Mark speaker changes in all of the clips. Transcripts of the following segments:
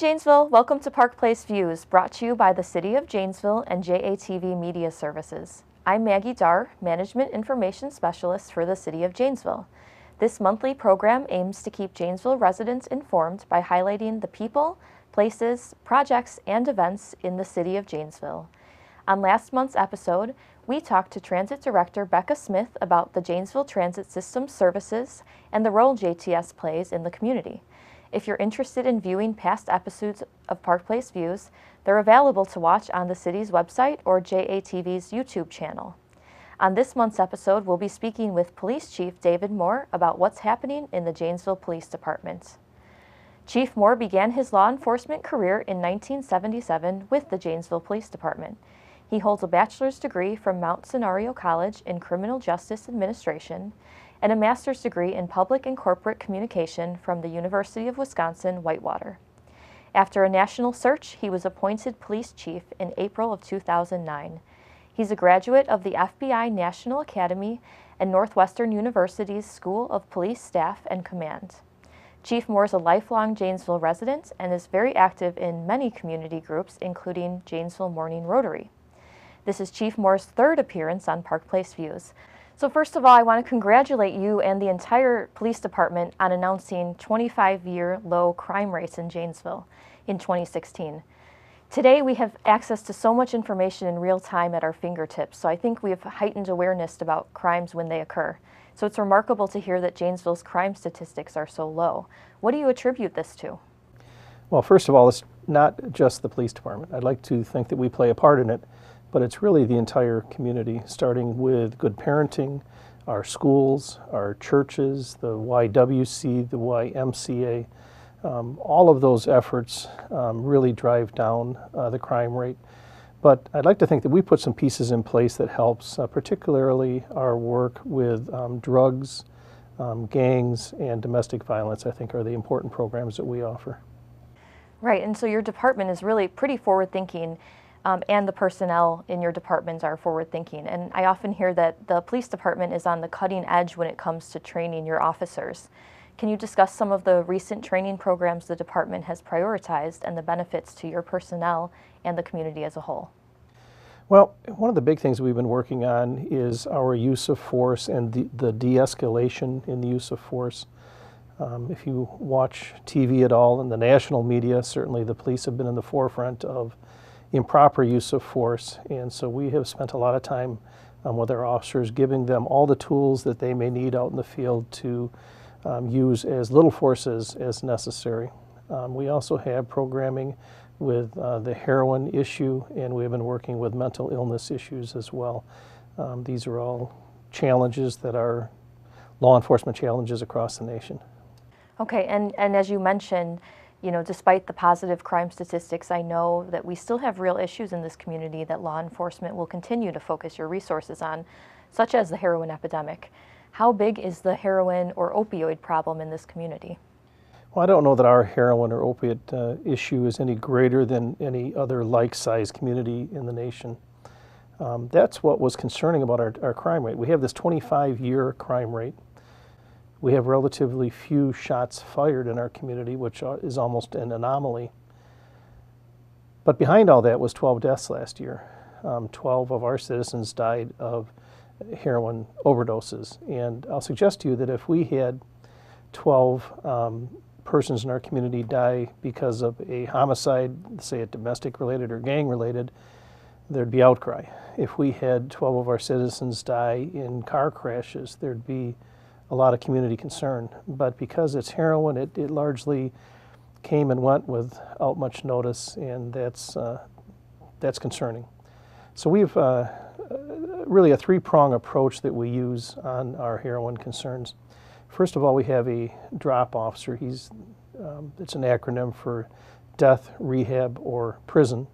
Speaker 1: Janesville, welcome to Park Place Views, brought to you by the City of Janesville and JATV Media Services. I'm Maggie Darr, Management Information Specialist for the City of Janesville. This monthly program aims to keep Janesville residents informed by highlighting the people, places, projects, and events in the City of Janesville. On last month's episode, we talked to Transit Director Becca Smith about the Janesville Transit System services and the role JTS plays in the community. If you're interested in viewing past episodes of Park Place Views, they're available to watch on the city's website or JATV's YouTube channel. On this month's episode, we'll be speaking with Police Chief David Moore about what's happening in the Janesville Police Department. Chief Moore began his law enforcement career in 1977 with the Janesville Police Department. He holds a bachelor's degree from Mount Scenario College in Criminal Justice Administration and a master's degree in Public and Corporate Communication from the University of Wisconsin-Whitewater. After a national search, he was appointed police chief in April of 2009. He's a graduate of the FBI National Academy and Northwestern University's School of Police Staff and Command. Chief Moore is a lifelong Janesville resident and is very active in many community groups, including Janesville Morning Rotary. This is Chief Moore's third appearance on Park Place Views. So first of all, I want to congratulate you and the entire police department on announcing 25-year low crime rates in Janesville in 2016. Today we have access to so much information in real time at our fingertips, so I think we have heightened awareness about crimes when they occur. So it's remarkable to hear that Janesville's crime statistics are so low. What do you attribute this to?
Speaker 2: Well, first of all, it's not just the police department. I'd like to think that we play a part in it, but it's really the entire community, starting with good parenting, our schools, our churches, the YWC, the YMCA. All of those efforts really drive down the crime rate. But I'd like to think that we put some pieces in place that helps, particularly our work with drugs, gangs, and domestic violence, I think are the important programs that we offer.
Speaker 1: Right, and so your department is really pretty forward-thinking, and the personnel in your department are forward-thinking. And I often hear that the police department is on the cutting edge when it comes to training your officers. Can you discuss some of the recent training programs the department has prioritized and the benefits to your personnel and the community as a whole?
Speaker 2: Well, one of the big things we've been working on is our use of force and the de-escalation in the use of force. If you watch TV at all in the national media, certainly the police have been in the forefront of improper use of force, and so we have spent a lot of time with our officers giving them all the tools that they may need out in the field to use as little force as necessary. We also have programming with the heroin issue, and we have been working with mental illness issues as well. These are all challenges that are law enforcement challenges across the nation.
Speaker 1: Okay, and as you mentioned, you know, despite the positive crime statistics, I know that we still have real issues in this community that law enforcement will continue to focus your resources on, such as the heroin epidemic. How big is the heroin or opioid problem in this community?
Speaker 2: Well, I don't know that our heroin or opiate issue is any greater than any other like-sized community in the nation. That's what was concerning about our crime rate. We have this 25-year crime rate. We have relatively few shots fired in our community, which is almost an anomaly. But behind all that was 12 deaths last year. 12 of our citizens died of heroin overdoses. And I'll suggest to you that if we had 12 persons in our community die because of a homicide, say a domestic related or gang related, there'd be outcry. If we had 12 of our citizens die in car crashes, there'd be a lot of community concern. But because it's heroin, it largely came and went without much notice, and that's concerning. So we've really a three-prong approach that we use on our heroin concerns. First of all, we have a drop officer. It's an acronym for death, rehab, or prison.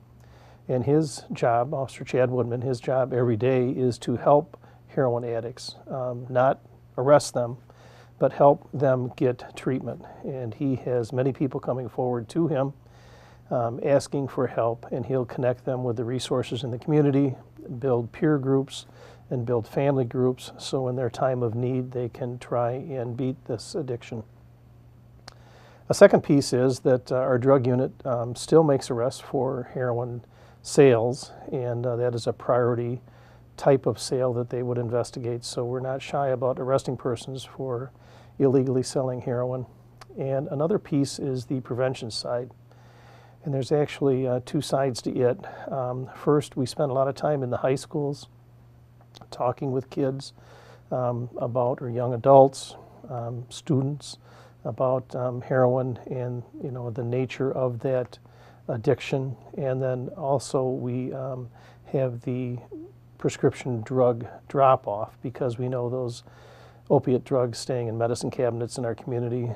Speaker 2: And his job, Officer Chad Woodman, his job every day is to help heroin addicts, not arrest them, but help them get treatment. And he has many people coming forward to him asking for help, and he'll connect them with the resources in the community, build peer groups, and build family groups so in their time of need they can try and beat this addiction. A second piece is that our drug unit still makes arrests for heroin sales, and that is a priority type of sale that they would investigate. So we're not shy about arresting persons for illegally selling heroin. And another piece is the prevention side. And there's actually two sides to it. First, we spend a lot of time in the high schools talking with kids about, or young adults, students, about heroin and the nature of that addiction. And then also we have the prescription drug drop-off, because we know those opiate drugs staying in medicine cabinets in our community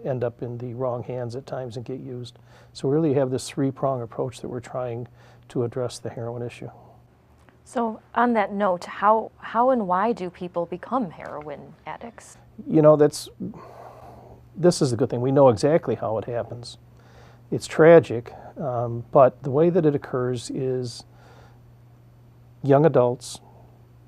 Speaker 2: end up in the wrong hands at times and get used. So we really have this three-prong approach that we're trying to address the heroin issue.
Speaker 1: So on that note, how and why do people become heroin addicts?
Speaker 2: This is the good thing. We know exactly how it happens. It's tragic, but the way that it occurs is young adults,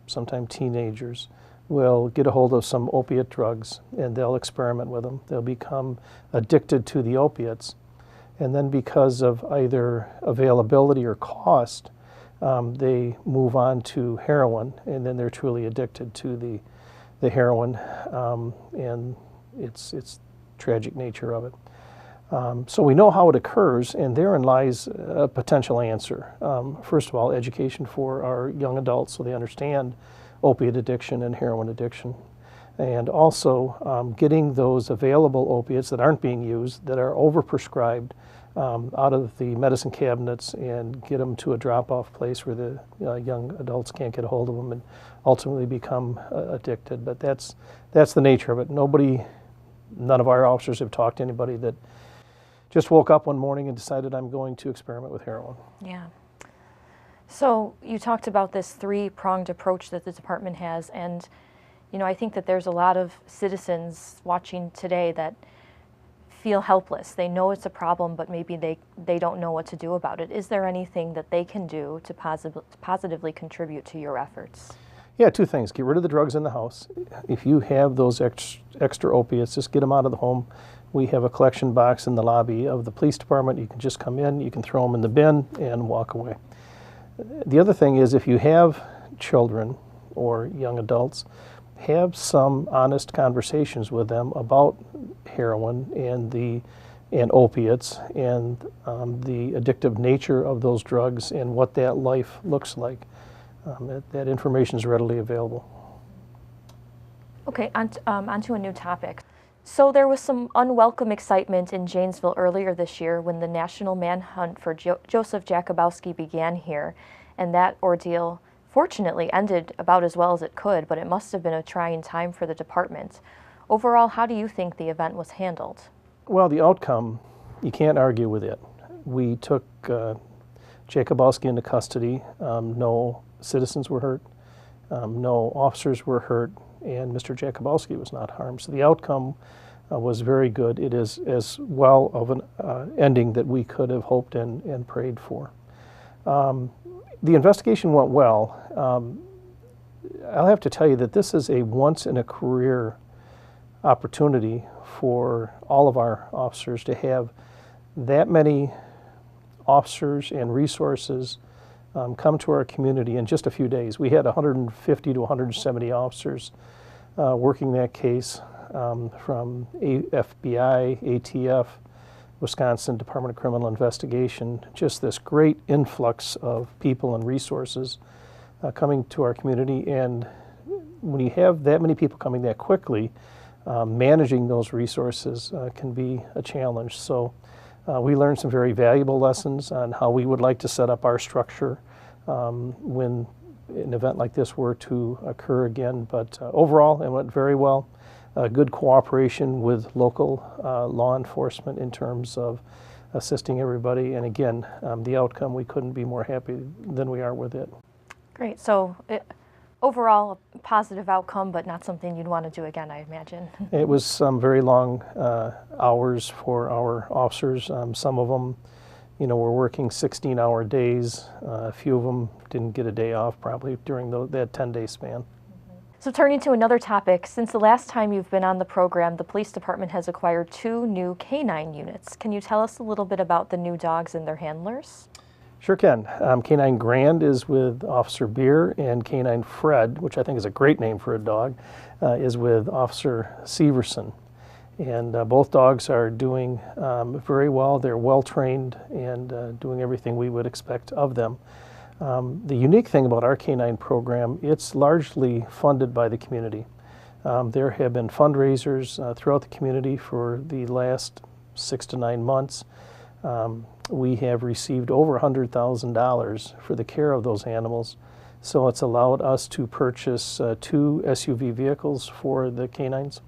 Speaker 2: sometimes teenagers, will get a hold of some opiate drugs and they'll experiment with them. They'll become addicted to the opiates. And then because of either availability or cost, they move on to heroin, and then they're truly addicted to the heroin and its tragic nature of it. So we know how it occurs, and therein lies a potential answer. First of all, education for our young adults so they understand opiate addiction and heroin addiction. And also getting those available opiates that aren't being used, that are overprescribed, out of the medicine cabinets and get them to a drop-off place where the young adults can't get a hold of them and ultimately become addicted. But that's the nature of it. None of our officers have talked to anybody that just woke up one morning and decided, I'm going to experiment with heroin.
Speaker 1: Yeah. So you talked about this three-pronged approach that the department has, and I think that there's a lot of citizens watching today that feel helpless. They know it's a problem, but maybe they don't know what to do about it. Is there anything that they can do to positively contribute to your efforts?
Speaker 2: Yeah, two things. Get rid of the drugs in the house. If you have those extra opiates, just get them out of the home. We have a collection box in the lobby of the police department. You can just come in, you can throw them in the bin and walk away. The other thing is, if you have children or young adults, have some honest conversations with them about heroin and opiates and the addictive nature of those drugs and what that life looks like. That information is readily available.
Speaker 1: Okay, onto a new topic. So there was some unwelcome excitement in Janesville earlier this year when the national manhunt for Joseph Jakubowski began here, and that ordeal fortunately ended about as well as it could, but it must have been a trying time for the department. Overall, how do you think the event was handled? Well,
Speaker 2: the outcome, you can't argue with it. We took Jakubowski into custody. No citizens were hurt. No officers were hurt, and Mr. Jakubowski was not harmed. So the outcome was very good. It is as well of an ending that we could have hoped and prayed for. The investigation went well. I'll have to tell you that this is a once-in-a-career opportunity for all of our officers to have that many officers and resources come to our community in just a few days. We had 150 to 170 officers working that case from FBI, ATF, Wisconsin Department of Criminal Investigation, just this great influx of people and resources coming to our community. And when you have that many people coming that quickly, managing those resources can be a challenge. So we learned some very valuable lessons on how we would like to set up our structure when an event like this were to occur again. But overall, it went very well. Good cooperation with local law enforcement in terms of assisting everybody. And again, the outcome, we couldn't be more happy than we are with it.
Speaker 1: Great. So overall, a positive outcome, but not something you'd want to do again, I imagine.
Speaker 2: It was some very long hours for our officers. Some of them, were working 16-hour days. A few of them didn't get a day off probably during that 10-day span.
Speaker 1: So turning to another topic, since the last time you've been on the program, the police department has acquired 2 new canine units. Can you tell us a little bit about the new dogs and their handlers?
Speaker 2: Sure can. Canine Grand is with Officer Beer, and Canine Fred, which I think is a great name for a dog, is with Officer Severson. And both dogs are doing very well. They're well trained and doing everything we would expect of them. The unique thing about our canine program, it's largely funded by the community. There have been fundraisers throughout the community for the last 6 to 9 months. We have received over $100,000 for the care of those animals. So it's allowed us to purchase 2 SUV vehicles for the canines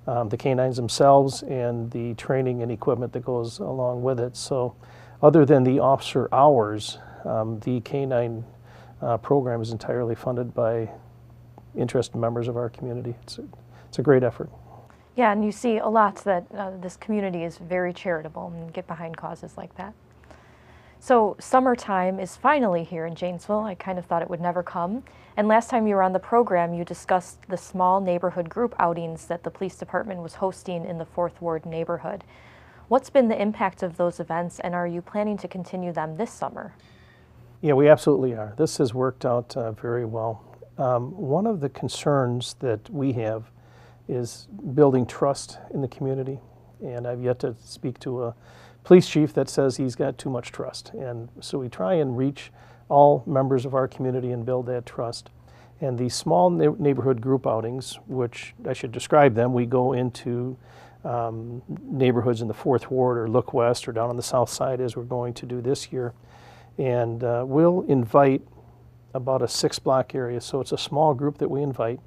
Speaker 2: themselves, and the training and equipment that goes along with it. So other than the officer hours, the canine program is entirely funded by interested members of our community. It's a great effort.
Speaker 1: Yeah, and you see a lot that this community is very charitable and get behind causes like that. So summertime is finally here in Janesville. I kind of thought it would never come. And last time you were on the program, you discussed the small neighborhood group outings that the police department was hosting in the 4th Ward neighborhood. What's been the impact of those events, and are you planning to continue them this summer?
Speaker 2: Yeah, we absolutely are. This has worked out very well. One of the concerns that we have is building trust in the community, and I've yet to speak to a police chief that says he's got too much trust. And so we try and reach all members of our community and build that trust. And these small neighborhood group outings, which I should describe them, we go into neighborhoods in the 4th Ward or Look West or down on the south side, as we're going to do this year. And we'll invite about a 6-block area. So it's a small group that we invite.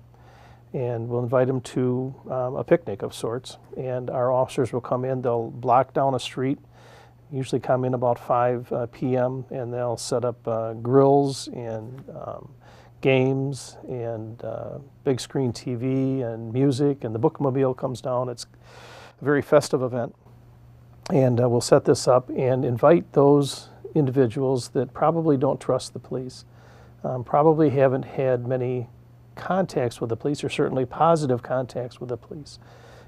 Speaker 2: And we'll invite them to a picnic of sorts. And our officers will come in, they'll block down a street, usually come in about 5 p.m., and they'll set up grills and games and big screen TV and music, and the bookmobile comes down. It's a very festive event. And we'll set this up and invite those individuals that probably don't trust the police, probably haven't had many contacts with the police, or certainly positive contacts with the police.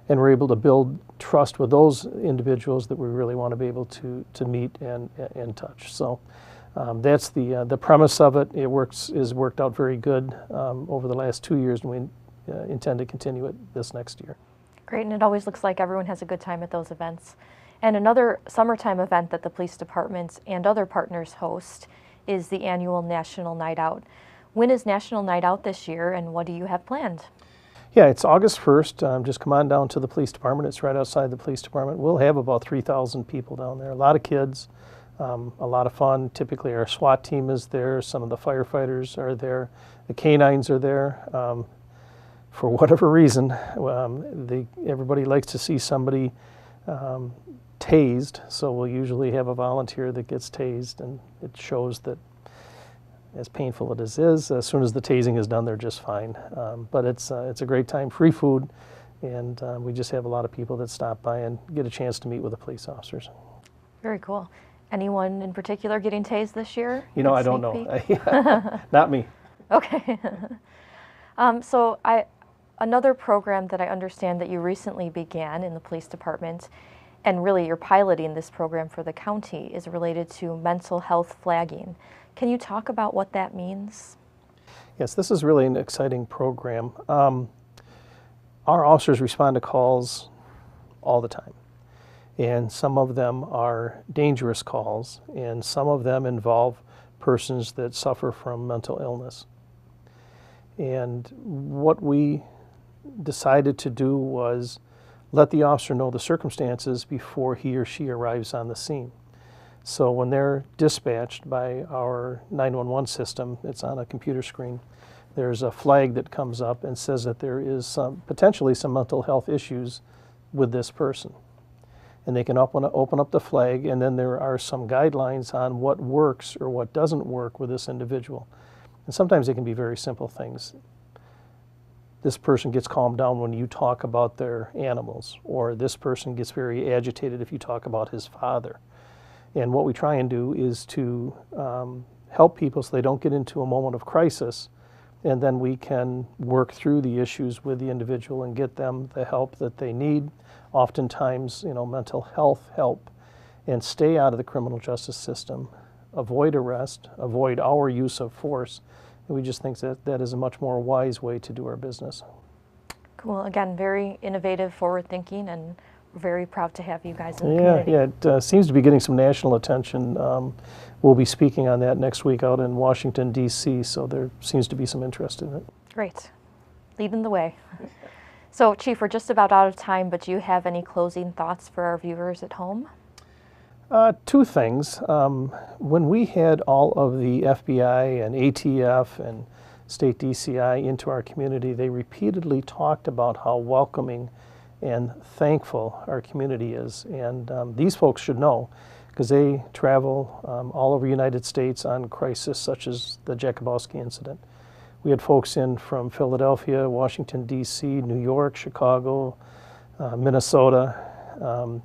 Speaker 2: And we're able to build trust with those individuals that we really want to be able to meet and touch. So that's the premise of it. It has worked out very good over the last 2 years, and we intend to continue it this next year.
Speaker 1: Great, and it always looks like everyone has a good time at those events. And another summertime event that the police department and other partners host is the annual National Night Out. When is National Night Out this year, and what do you have planned?
Speaker 2: Yeah, it's August 1st. Just come on down to the police department. It's right outside the police department. We'll have about 3,000 people down there. A lot of kids, a lot of fun. Typically our SWAT team is there. Some of the firefighters are there. The canines are there. For whatever reason, everybody likes to see somebody tased, so we'll usually have a volunteer that gets tased, and it shows that, as painful as it is, as soon as the tasing is done, they're just fine. But it's a great time, free food, and we just have a lot of people that stop by and get a chance to meet with the police officers. Very
Speaker 1: cool. Anyone in particular getting tased this year?
Speaker 2: You know, I don't know. Not me.
Speaker 1: Okay. Another program that I understand that you recently began in the police department, and really you're piloting this program for the county, is related to mental health flagging. Can you talk about what that means?
Speaker 2: Yes, this is really an exciting program. Our officers respond to calls all the time, and some of them are dangerous calls, and some of them involve persons that suffer from mental illness. And what we decided to do was let the officer know the circumstances before he or she arrives on the scene. So when they're dispatched by our 911 system, it's on a computer screen, there's a flag that comes up and says that there is potentially some mental health issues with this person. And they can open up the flag, and then there are some guidelines on what works or what doesn't work with this individual. And sometimes they can be very simple things. This person gets calmed down when you talk about their animals, or this person gets very agitated if you talk about his father. And what we try and do is to help people so they don't get into a moment of crisis and then we can work through the issues with the individual and get them the help that they need, oftentimes, mental health help, and stay out of the criminal justice system, avoid arrest, avoid our use of force. And we just think that that is a much more wise way to do our business.
Speaker 1: Cool. Again, very innovative, forward-thinking, and very proud to have you guys in the community.
Speaker 2: Yeah, it seems to be getting some national attention. We'll be speaking on that next week out in Washington, D.C., so there seems to be some interest in it.
Speaker 1: Great. Leading the way. So, Chief, we're just about out of time, but do you have any closing thoughts for our viewers at home?
Speaker 2: Two things. When we had all of the FBI and ATF and state DCI into our community, they repeatedly talked about how welcoming and thankful our community is. And these folks should know, because they travel all over the United States on crisis such as the Jakubowski incident. We had folks in from Philadelphia, Washington, D.C., New York, Chicago, Minnesota,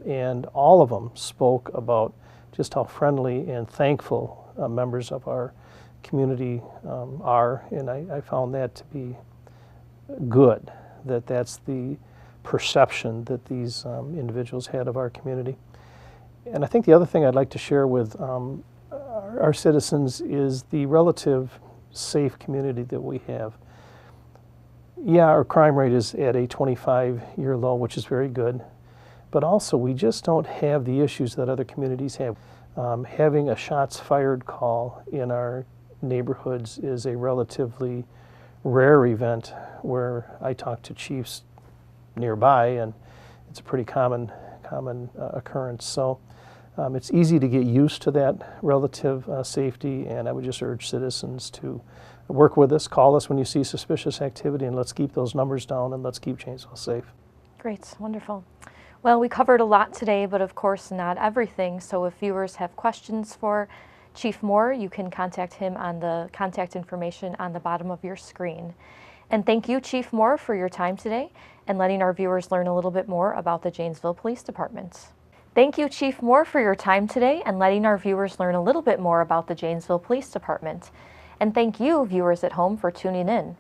Speaker 2: and all of them spoke about just how friendly and thankful members of our community are, and I found that to be good, that's the perception that these individuals had of our community. And I think the other thing I'd like to share with our citizens is the relative safe community that we have. Yeah, our crime rate is at a 25-year low, which is very good, but also we just don't have the issues that other communities have. Having a shots fired call in our neighborhoods is a relatively rare event, where I talk to chiefs nearby, and it's a pretty common occurrence. So it's easy to get used to that relative safety, and I would just urge citizens to work with us, call us when you see suspicious activity, and let's keep those numbers down, and let's keep Janesville safe.
Speaker 1: Great, wonderful. Well, we covered a lot today, but of course not everything. So if viewers have questions for Chief Moore, you can contact him on the contact information on the bottom of your screen. And thank you, Chief Moore, for your time today and letting our viewers learn a little bit more about the Janesville Police Department. Thank you, Chief Moore, for your time today and letting our viewers learn a little bit more about the Janesville Police Department. And thank you, viewers at home, for tuning in.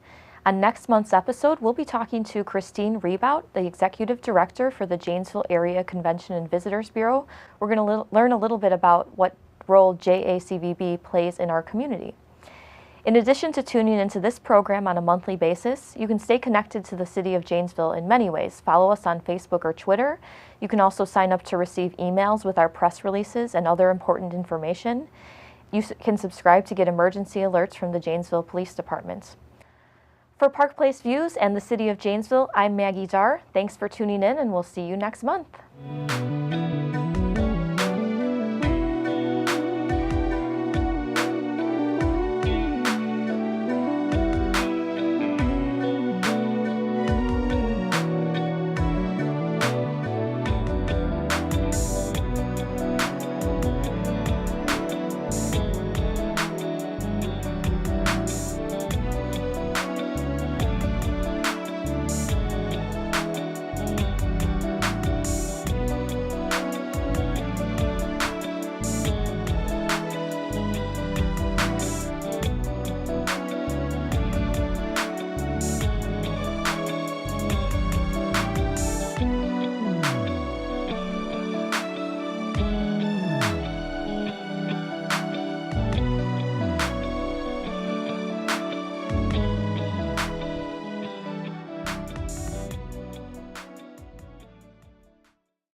Speaker 1: On next month's episode, we'll be talking to Christine Rebout, the Executive Director for the Janesville Area Convention and Visitors Bureau. We're going to learn a little bit about what role JACVB plays in our community. In addition to tuning into this program on a monthly basis, you can stay connected to the City of Janesville in many ways. Follow us on Facebook or Twitter. You can also sign up to receive emails with our press releases and other important information. You can subscribe to get emergency alerts from the Janesville Police Department. For Park Place Views and the City of Janesville, I'm Maggie Darr. Thanks for tuning in, and we'll see you next month.